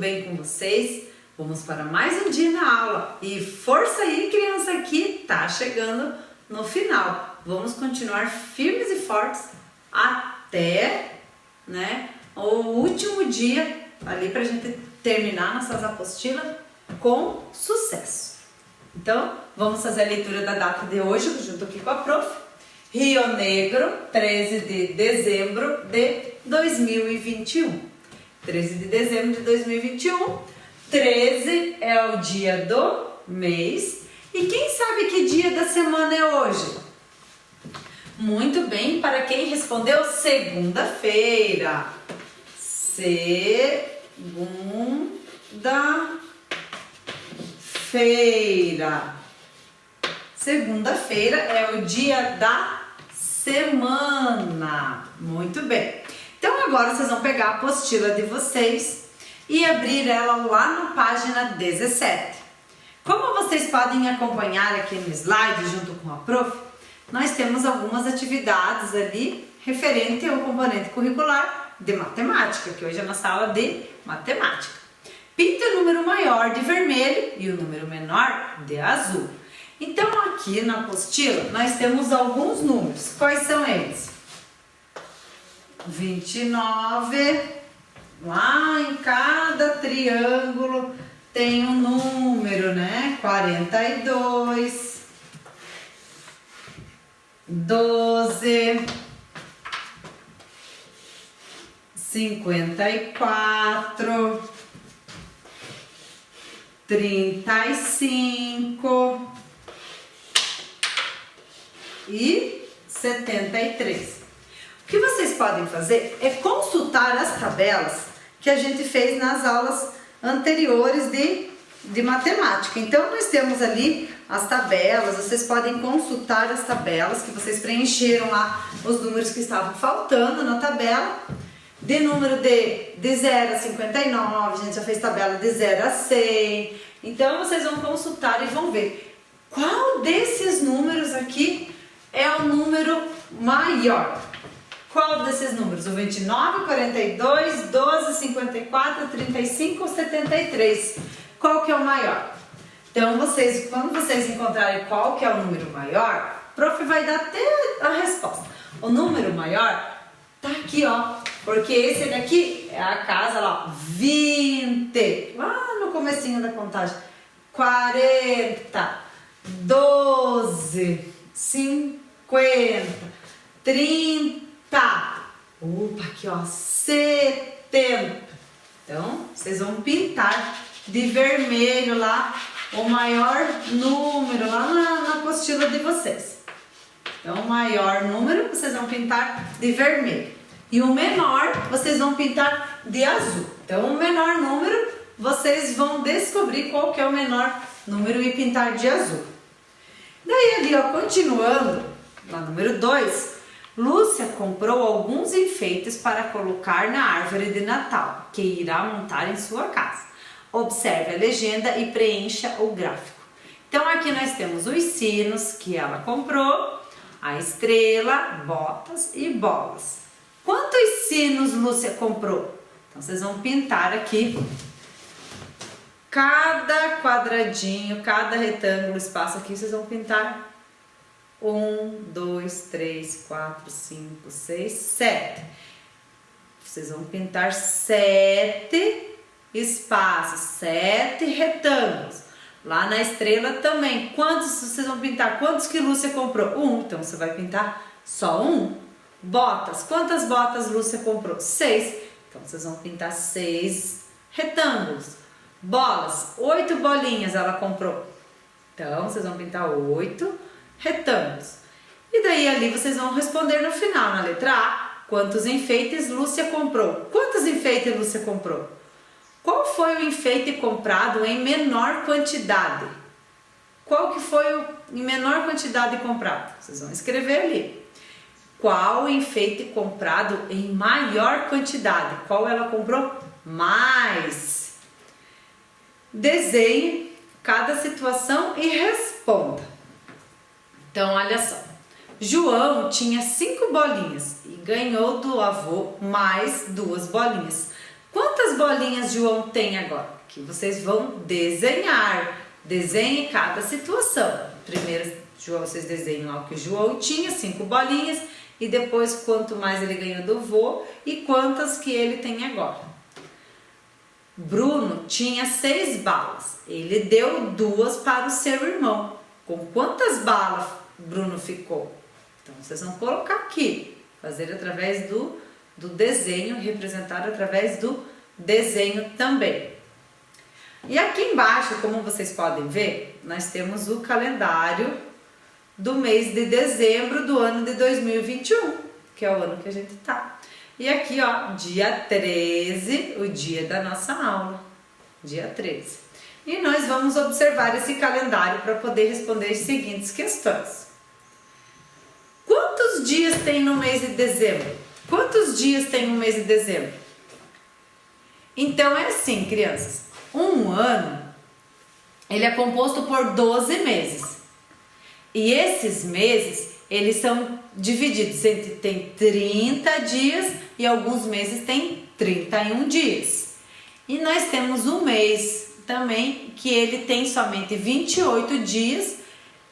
bem com vocês? Vamos para mais um dia na aula. E força aí, criança, que tá chegando no final. Vamos continuar firmes e fortes até, o último dia ali pra gente terminar nossas apostilas com sucesso. Então, vamos fazer a leitura da data de hoje junto aqui com a prof. Rio Negro, 13 de dezembro de 2021. 13 de dezembro de 2021. 13 é o dia do mês. E quem sabe que dia da semana é hoje? Muito bem, para quem respondeu segunda-feira. Segunda-feira. Segunda-feira é o dia da semana. Muito bem. Então agora vocês vão pegar a apostila de vocês e abrir ela lá na página 17. Como vocês podem acompanhar aqui no slide junto com a prof, nós temos algumas atividades ali referente ao componente curricular de matemática, que hoje é a nossa aula de matemática. Pinte o número maior de vermelho e o número menor de azul. Então aqui na apostila nós temos alguns números. Quais são eles? 29, lá em cada triângulo tem um número, 42, 12, 54, 35 e 73. O que vocês podem fazer é consultar as tabelas que a gente fez nas aulas anteriores de matemática. Então, nós temos ali as tabelas, vocês podem consultar as tabelas que vocês preencheram lá, os números que estavam faltando na tabela. De número de 0 a 59, a gente já fez tabela de 0 a 100. Então, vocês vão consultar e vão ver qual desses números aqui é o número maior. Qual desses números? O 29, 42, 12, 54, 35 ou 73? Qual que é o maior? Então, quando vocês encontrarem qual que é o número maior, o prof vai dar até a resposta. O número maior tá aqui, ó, porque esse daqui é a casa lá, 20, lá no comecinho da contagem, 40, 12, 50, 30, opa, aqui ó, 70. Então, vocês vão pintar de vermelho lá o maior número lá na apostila de vocês. Então, o maior número vocês vão pintar de vermelho. E o menor vocês vão pintar de azul. Então, o menor número vocês vão descobrir qual que é o menor número e pintar de azul. Daí ali, ó, continuando, lá número 2, Lúcia comprou alguns enfeites para colocar na árvore de Natal, que irá montar em sua casa. Observe a legenda e preencha o gráfico. Então, aqui nós temos os sinos que ela comprou, a estrela, botas e bolas. Quantos sinos Lúcia comprou? Então, vocês vão pintar aqui cada quadradinho, cada retângulo, espaço aqui, vocês vão pintar 1, 2, 3, 4, 5, 6, 7. Vocês vão pintar 7 espaços, 7 retângulos. Lá na estrela também. Quantos vocês vão pintar? Quantos que Lúcia comprou? 1. Então, você vai pintar só 1. Botas. Quantas botas Lúcia comprou? 6. Então, vocês vão pintar 6 retângulos. Bolas. 8 bolinhas ela comprou. Então, vocês vão pintar 8 retângulos. E daí ali vocês vão responder no final, na letra A, quantos enfeites Lúcia comprou? Quantos enfeites Lúcia comprou? Qual foi o enfeite comprado em menor quantidade? Qual que foi o em menor quantidade comprado? Vocês vão escrever ali. Qual o enfeite comprado em maior quantidade? Qual ela comprou mais? Desenhe cada situação e responda. Então, olha só. João tinha 5 bolinhas e ganhou do avô mais 2 bolinhas. Quantas bolinhas João tem agora? Que vocês vão desenhar. Desenhe cada situação. Primeiro, vocês desenham lá o que o João tinha, 5 bolinhas. E depois, quanto mais ele ganhou do vô e quantas que ele tem agora. Bruno tinha 6 balas. Ele deu 2 para o seu irmão. Com quantas balas Bruno ficou? Então, vocês vão colocar aqui. Fazer através do desenho, representar através do desenho também. E aqui embaixo, como vocês podem ver, nós temos o calendário do mês de dezembro do ano de 2021, que é o ano que a gente tá. E aqui, ó, dia 13, o dia da nossa aula, dia 13. E nós vamos observar esse calendário para poder responder as seguintes questões. Quantos dias tem no mês de dezembro? Quantos dias tem no mês de dezembro? Então é assim, crianças, um ano, ele é composto por 12 meses. E esses meses, eles são divididos tem 30 dias e alguns meses tem 31 dias. E nós temos um mês também que ele tem somente 28 dias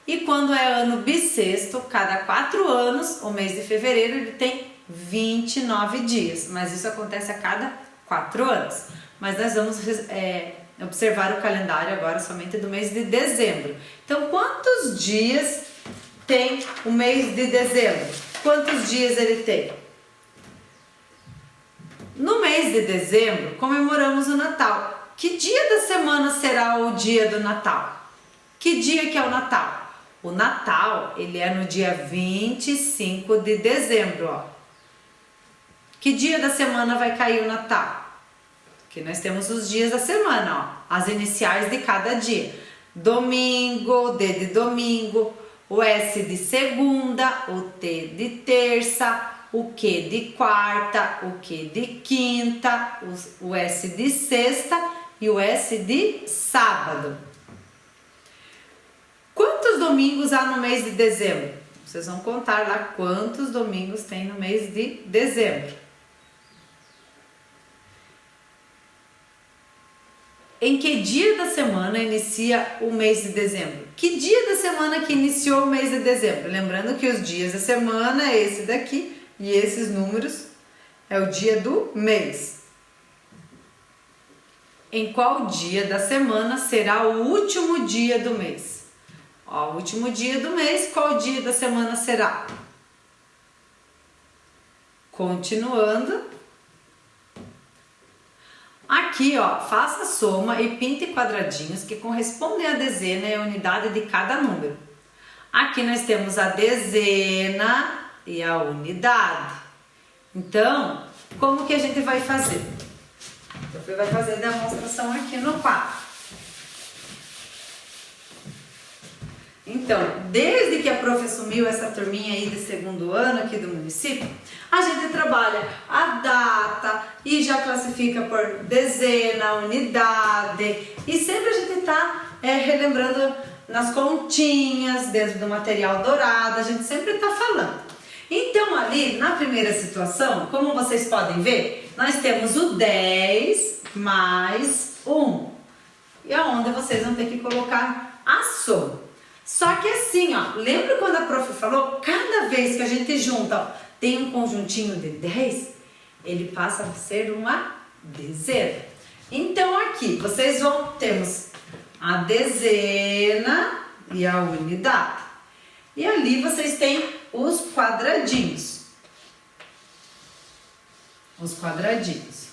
e quando é ano bissexto, cada 4 anos, o mês de fevereiro, ele tem 29 dias. Mas isso acontece a cada 4 anos. Mas nós vamos observar o calendário agora somente do mês de dezembro. Então, quantos dias tem o mês de dezembro? Quantos dias ele tem? No mês de dezembro, comemoramos o Natal. Que dia da semana será o dia do Natal? Que dia que é o Natal? O Natal, ele é no dia 25 de dezembro, ó. Que dia da semana vai cair o Natal? Que nós temos os dias da semana, ó, as iniciais de cada dia. Domingo, D de domingo, o S de segunda, o T de terça, o Q de quarta, o Q de quinta, o S de sexta e o S de sábado. Quantos domingos há no mês de dezembro? Vocês vão contar lá quantos domingos tem no mês de dezembro. Em que dia da semana inicia o mês de dezembro? Que dia da semana que iniciou o mês de dezembro? Lembrando que os dias da semana é esse daqui e esses números é o dia do mês. Em qual dia da semana será o último dia do mês? Ó, o último dia do mês, qual dia da semana será? Continuando. Aqui, ó, faça a soma e pinte quadradinhos que correspondem à dezena e à unidade de cada número. Aqui nós temos a dezena e a unidade. Então, como que a gente vai fazer? Você vai fazer a demonstração aqui no quadro. Então, desde que a prof assumiu essa turminha aí de segundo ano aqui do município, a gente trabalha a data e já classifica por dezena, unidade e sempre a gente está relembrando nas continhas, dentro do material dourado, a gente sempre está falando. Então ali, na primeira situação, como vocês podem ver, nós temos o 10 mais 1. E é onde vocês vão ter que colocar a soma. Só que assim, ó, lembra quando a prof falou, cada vez que a gente junta, ó, tem um conjuntinho de 10, ele passa a ser uma dezena. Então aqui, vocês vão, temos a dezena e a unidade. E ali vocês têm os quadradinhos. Os quadradinhos.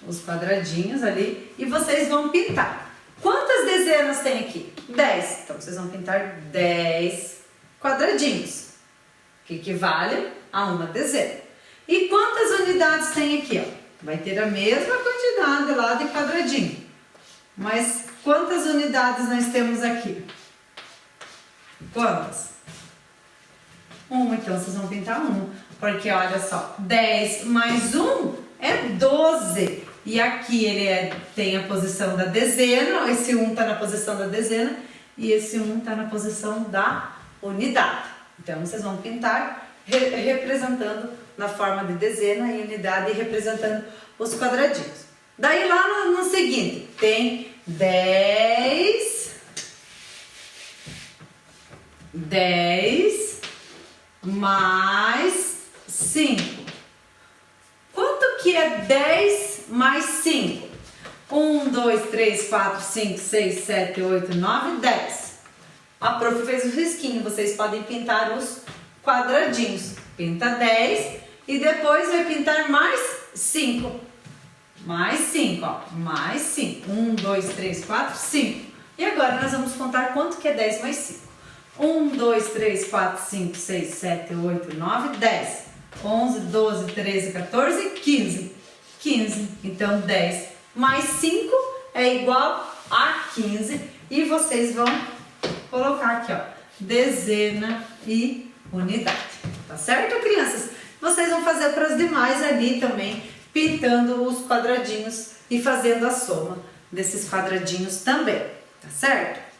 Os quadradinhos ali e vocês vão pintar. Quantas dezenas tem aqui? 10. Então, vocês vão pintar 10 quadradinhos, que equivale a uma dezena. E quantas unidades tem aqui? Ó? Vai ter a mesma quantidade lá de quadradinho. Mas quantas unidades nós temos aqui? Quantas? Uma, então vocês vão pintar uma. Porque olha só, 10 mais 1 é 12. E aqui ele tem a posição da dezena, esse 1 está na posição da dezena e esse 1 está na posição da unidade. Então, vocês vão pintar representando na forma de dezena e unidade e representando os quadradinhos. Daí lá no seguinte, tem 10 mais 5. Quanto que é 10 mais 5? 1, 2, 3, 4, 5, 6, 7, 8, 9, 10. A prof fez o risquinho, vocês podem pintar os quadradinhos. Pinta 10 e depois vai pintar mais 5. Mais 5, ó. Mais 5. 1, 2, 3, 4, 5. E agora nós vamos contar quanto que é 10 mais 5. 1, 2, 3, 4, 5, 6, 7, 8, 9, 10. 11, 12, 13, 14, 15. 15. Então 10 mais 5 é igual a 15. E vocês vão colocar aqui, ó, dezena e unidade. Tá certo, crianças? Vocês vão fazer para as demais ali também, pintando os quadradinhos e fazendo a soma desses quadradinhos também, tá certo?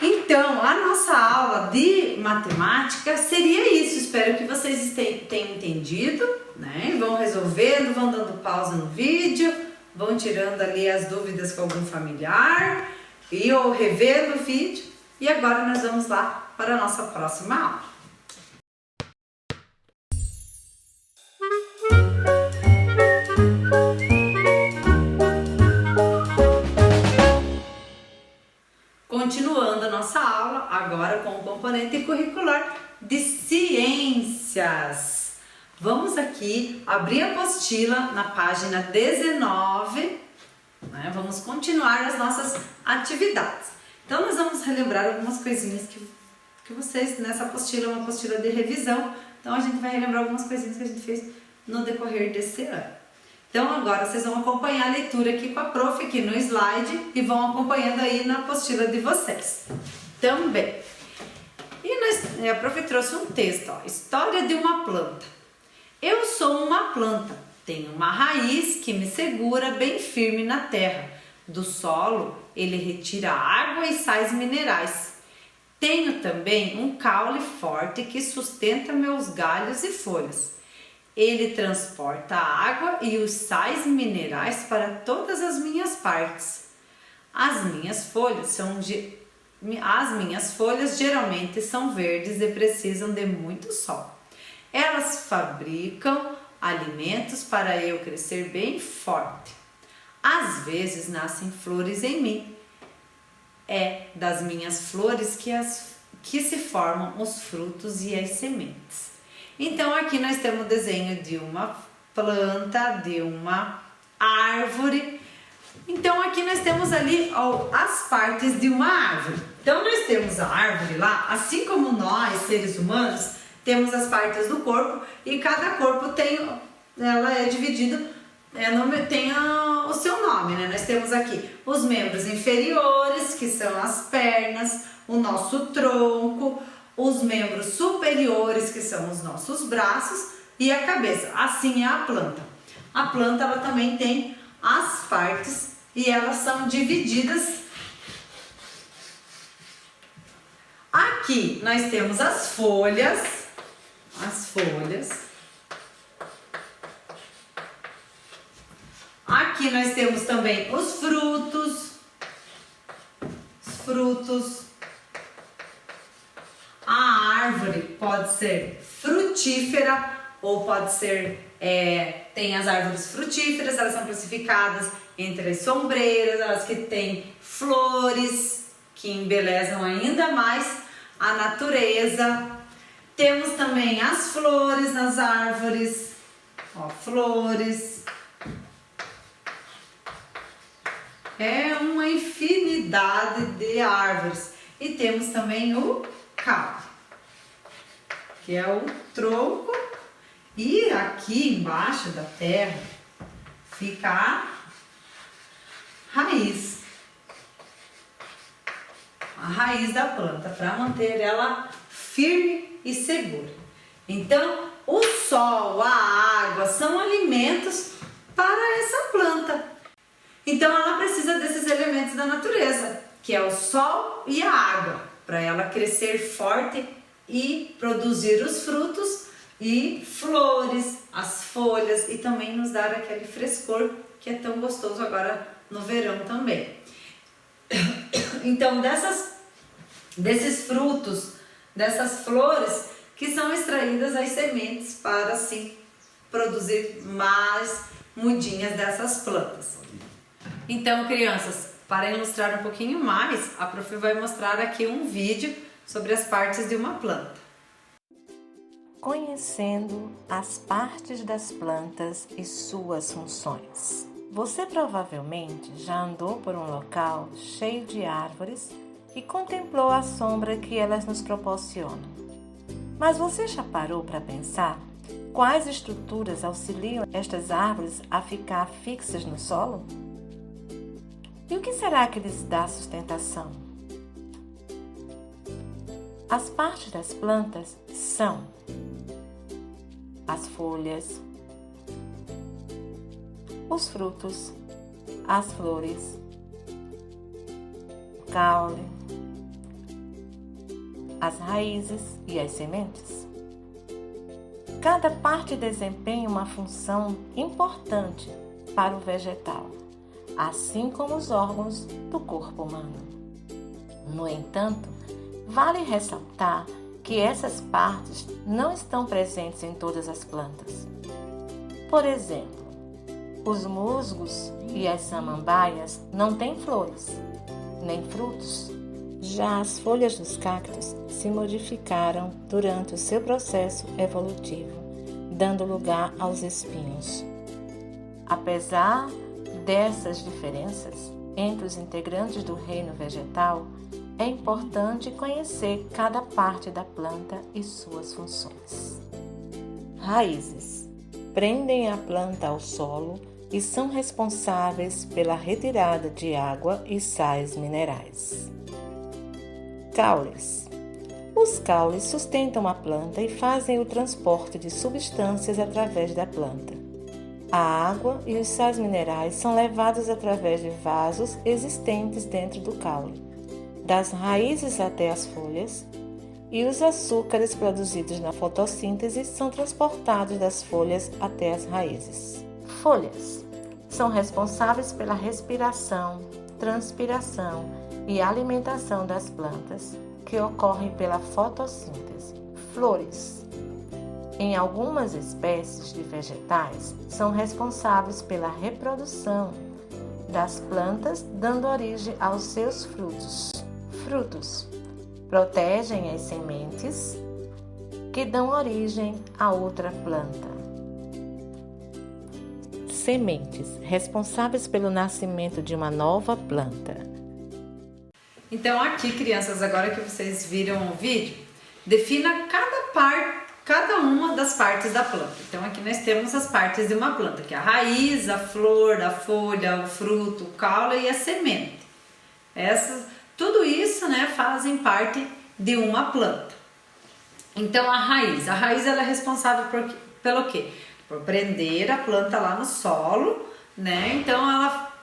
Então, a nossa aula de matemática seria isso. Espero que vocês tenham entendido, né? Vão resolvendo, vão dando pausa no vídeo, vão tirando ali as dúvidas com algum familiar ou revendo o vídeo. E agora nós vamos lá para a nossa próxima aula. Continuando a nossa aula, agora com o componente curricular de ciências. Vamos aqui abrir a apostila na página 19, né? Vamos continuar as nossas atividades. Então, nós vamos relembrar algumas coisinhas que vocês, nessa apostila, é uma apostila de revisão. Então, a gente vai relembrar algumas coisinhas que a gente fez no decorrer desse ano. Então, agora vocês vão acompanhar a leitura aqui com a prof, aqui no slide, e vão acompanhando aí na apostila de vocês também. E a prof trouxe um texto, ó, História de uma planta. Eu sou uma planta, tenho uma raiz que me segura bem firme na terra. Do solo, ele retira água e sais minerais. Tenho também um caule forte que sustenta meus galhos e folhas. Ele transporta a água e os sais minerais para todas as minhas partes. As minhas folhas geralmente são verdes e precisam de muito sol. Elas fabricam alimentos para eu crescer bem forte. Às vezes nascem flores em mim. É das minhas flores que se formam os frutos e as sementes. Então, aqui nós temos o desenho de uma planta, de uma árvore. Então, aqui nós temos ali as partes de uma árvore. Então, nós temos a árvore lá, assim como nós, seres humanos, temos as partes do corpo e cada corpo ela é dividida, tem o seu nome, né? Nós temos aqui os membros inferiores, que são as pernas, o nosso tronco, os membros superiores, que são os nossos braços, e a cabeça. Assim é a planta. A planta, ela também tem as partes e elas são divididas. Aqui nós temos as folhas. Aqui nós temos também os frutos. A árvore pode ser frutífera ou pode ser, tem as árvores frutíferas, elas são classificadas entre as sombreiras, elas que têm flores que embelezam ainda mais a natureza. Temos também as flores nas árvores, ó, flores. É uma infinidade de árvores. E temos também o caule, que é o tronco, e aqui embaixo da terra fica a raiz da planta, para manter ela firme e segura. Então, o sol, a água são alimentos para essa planta. Então, ela precisa desses elementos da natureza, que é o sol e a água. para ela crescer forte e produzir os frutos e flores, as folhas e também nos dar aquele frescor que é tão gostoso agora no verão também. Então desses frutos, dessas flores que são extraídas as sementes para assim produzir mais mudinhas dessas plantas. Então, crianças, para ilustrar um pouquinho mais, a prof vai mostrar aqui um vídeo sobre as partes de uma planta. Conhecendo as partes das plantas e suas funções. Você provavelmente já andou por um local cheio de árvores e contemplou a sombra que elas nos proporcionam. Mas você já parou para pensar quais estruturas auxiliam estas árvores a ficar fixas no solo? E o que será que lhes dá sustentação? As partes das plantas são as folhas, os frutos, as flores, o caule, as raízes e as sementes. Cada parte desempenha uma função importante para o vegetal, assim como os órgãos do corpo humano. No entanto, vale ressaltar que essas partes não estão presentes em todas as plantas. Por exemplo, os musgos e as samambaias não têm flores, nem frutos. Já as folhas dos cactos se modificaram durante o seu processo evolutivo, dando lugar aos espinhos. Apesar dessas diferenças entre os integrantes do reino vegetal, é importante conhecer cada parte da planta e suas funções. Raízes prendem a planta ao solo e são responsáveis pela retirada de água e sais minerais. Caules. Os caules sustentam a planta e fazem o transporte de substâncias através da planta. A água e os sais minerais são levados através de vasos existentes dentro do caule, das raízes até as folhas, e os açúcares produzidos na fotossíntese são transportados das folhas até as raízes. Folhas são responsáveis pela respiração, transpiração e alimentação das plantas, que ocorrem pela fotossíntese. Flores, em algumas espécies de vegetais, são responsáveis pela reprodução das plantas, dando origem aos seus frutos. Frutos protegem as sementes que dão origem a outra planta. Sementes responsáveis pelo nascimento de uma nova planta. Então aqui, crianças, agora que vocês viram o vídeo, defina cada uma das partes da planta. Então aqui nós temos as partes de uma planta, que é a raiz, a flor, a folha, o fruto, o caule e a semente. Tudo isso, né, fazem parte de uma planta. Então a raiz ela é responsável pelo quê? Por prender a planta lá no solo, né? Então ela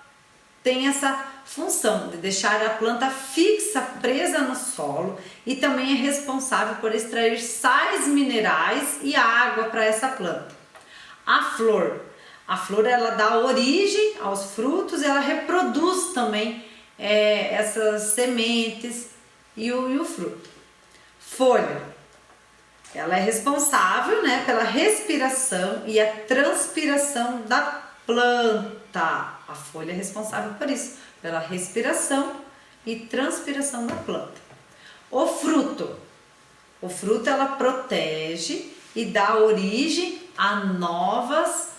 tem essa função de deixar a planta fixa, presa no solo, e também é responsável por extrair sais minerais e água para essa planta. A flor ela dá origem aos frutos, ela reproduz também essas sementes e o fruto. Folha, ela é responsável, né, pela respiração e a transpiração da planta. A folha é responsável por isso, pela respiração e transpiração da planta. O fruto ela protege e dá origem a novos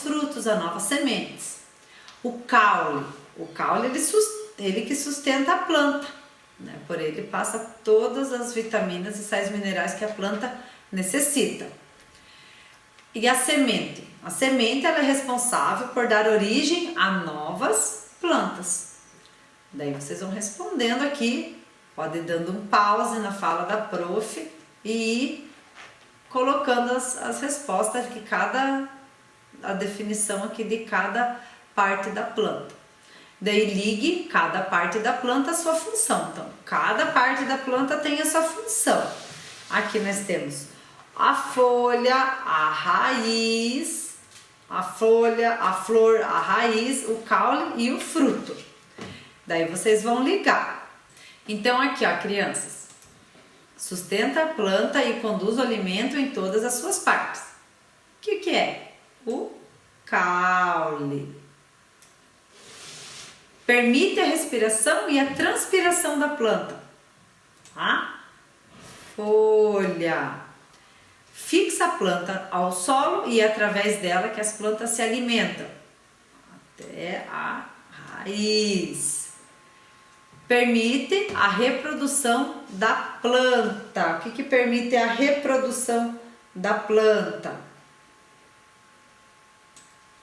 frutos, a novas sementes. O caule ele que sustenta a planta, né? Por ele passa todas as vitaminas e sais minerais que a planta necessita. E a semente ela é responsável por dar origem a novas plantas. Daí vocês vão respondendo aqui, pode ir dando um pause na fala da prof e ir colocando as respostas de a definição aqui de cada parte da planta. Daí ligue cada parte da planta à sua função. Então, cada parte da planta tem a sua função. Aqui nós temos a folha, a raiz, a folha, a flor, a raiz, o caule e o fruto. Daí vocês vão ligar. Então aqui, ó, crianças, sustenta a planta e conduz o alimento em todas as suas partes. O que é? O caule. Permite a respiração e a transpiração da planta. Tá? Folha. Fixa a planta ao solo e é através dela que as plantas se alimentam. Até a raiz. Permite a reprodução da planta. O que permite a reprodução da planta?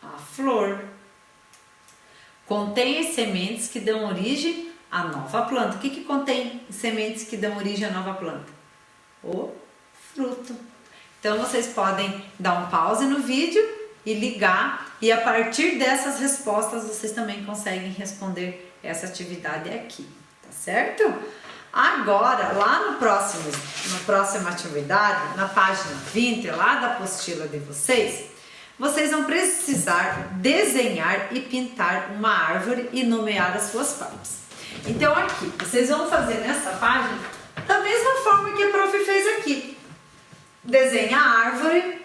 A flor. Contém as sementes que dão origem à nova planta. O que contém sementes que dão origem à nova planta? O fruto. Então vocês podem dar um pause no vídeo e ligar, e a partir dessas respostas vocês também conseguem responder essa atividade aqui, tá certo? Agora, lá na próxima atividade, na página 20, lá da apostila de vocês vão precisar desenhar e pintar uma árvore e nomear as suas partes. Então aqui, vocês vão fazer nessa página da mesma forma que a prof fez aqui. Desenha a árvore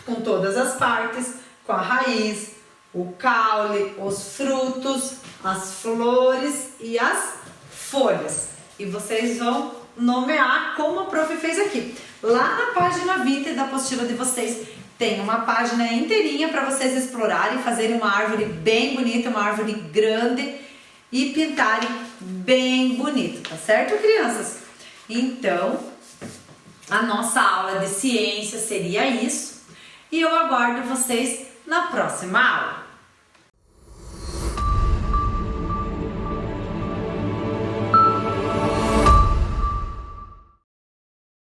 com todas as partes, com a raiz, o caule, os frutos, as flores e as folhas. E vocês vão nomear como a prof fez aqui. Lá na página 20 da apostila de vocês tem uma página inteirinha para vocês explorarem, fazerem uma árvore bem bonita, uma árvore grande e pintarem bem bonito, tá certo, crianças? Então, a nossa aula de ciência seria isso, e eu aguardo vocês na próxima aula.